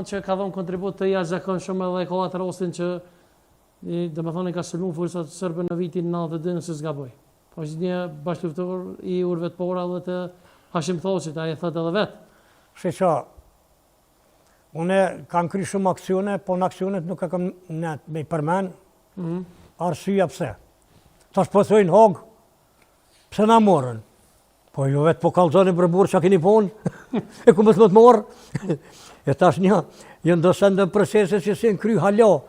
që ka dhënë kontribut të jashtëzakonshëm edhe ka atë rastin që domethënë ka sulmuar forcat serbe në vitin 92 nëse s'gaboj. Po është një bashkëluftor i urëve të para dhe të Hashim Thoçit, ai e thotë edhe vet. Sheqa, unë kam kry shumë aksione, po në aksionet nuk e kam net me i përmen, arsyeja pse. Tash po thojnë hog, pse na morën? Po jo vetë po kallzoni për burë që a keni punë, e ku më të morë. E tash një ndosën dhe procese që si në kry halo,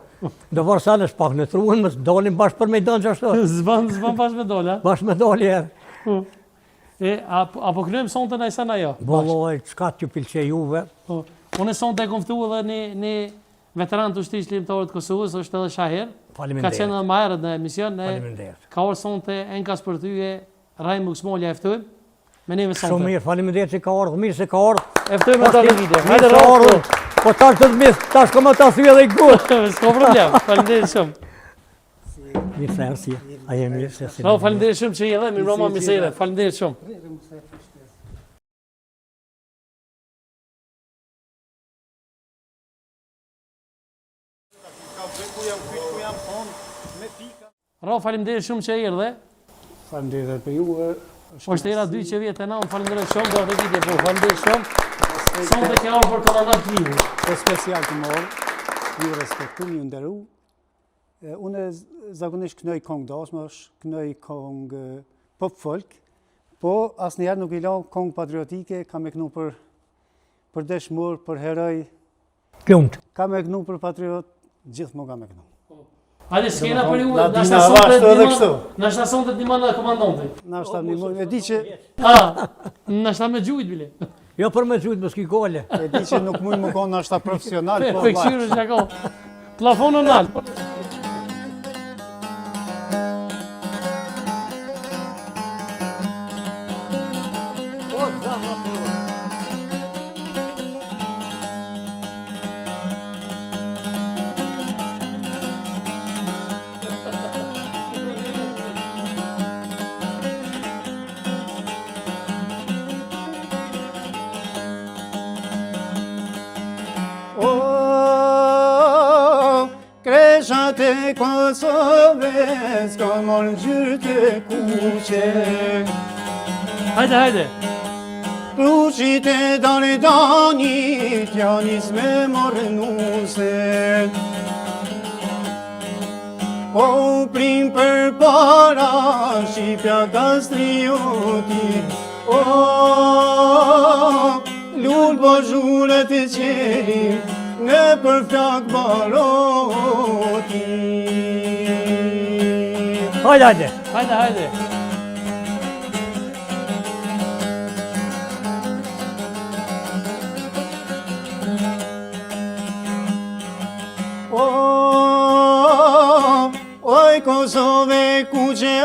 do varsan është pak në truën, më dalim bashkë për mejdan që ashtu. Zban bashkë me dole, ha? Bashkë me dole, erë. Apo kryem sonte në ajsan ajo? Boloj, qka t'ju pilqe juve? Unë sonte e konftu edhe një veteran të ushtrisë ligjore të Kosovës, është edhe Shaher. Faleminderit. Ka qenë edhe më herët në emision. Faleminderit. Ka orë sonte enkas për tyje, Rajm Buksmolja eftojmë. Me neve sonte. Shumë mirë, faleminderit që ka ardhë, mirë se ka ardhë. Eftojmë me ta në video. Mirë se ardhë, po tash të të mirë, tash ka më ta thyë edhe i gutë. S'ka problem, faleminderit shumë. Mirë se arsi, a jemi mirë se si. Faleminderit shumë që i edhe, mirë Roma Misere, faleminderit shumë. Faleminderit shumë që i erdhe. Faleminderit për juve. Është era 2 që vjetë e na, faleminderit shumë, do të video, po faleminderit shumë. Sonte ke ardhur për komandant ligu. Po special të morë, ju respektu, ju nderu. Unë zakonisht kënoj kong dashmash, kënoj kong pop folk, po asnjëherë nuk i lau kong patriotike, kam e kënu për dëshmor, për heroj. Klumt. Kam e kënu për patriot, gjithmonë kam e kënu. Hajde, s'kena për ju, nashta sonte t'nimon dhe komandantit. Nashta t'nimon, e di që... Nashta me gjujt, bile. Jo për me gjujt, më s'ki gole. E di që nuk mujë më konë nashta profesional, po vajt. Për këshyrë që ka, plafonë në nalë. Te Kosovës, ka morë gjyrë të kuqe. Hajde. Kruqit e dani danit, janis me morë nuse. Po prim për para, shqipja kastriotit. Lullë po zhurët e qelim, në për flak baroti. Hajde. Oj Kosove kuqe,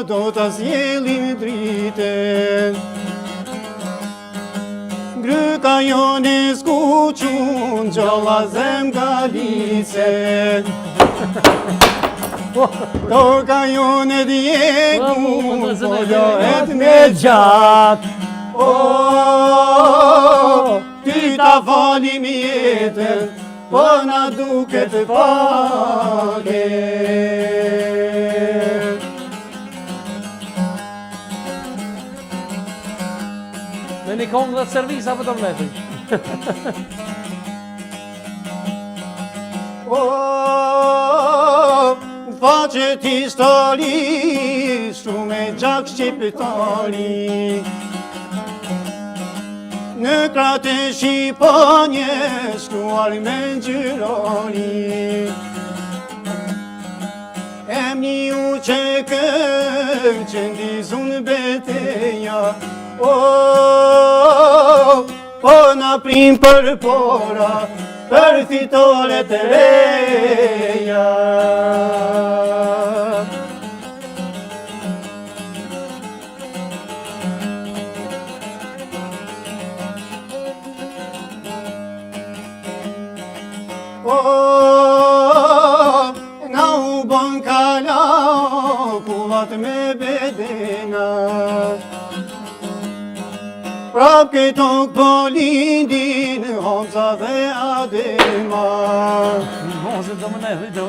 do të zjelim drite. Gryka jone s'kuqun, gjalla zem galice. Toka jone djegun, follohet me gjatë. Ty ta falim jetën, po na duket pake. Me një kongë dhe të servisa për të mletin. Faqet histori, shumë e gjak shqiptari. Në kratë e Shqipënje, shkuar me gjyrani. Emni u që këmë, që ndizun beteja. Po na prim për pora, për fitore të reja. Na u bon kala, kullat me bedena. Prap këtok po lindin, Hamza dhe Ade. Fatima. Mos e do më ne,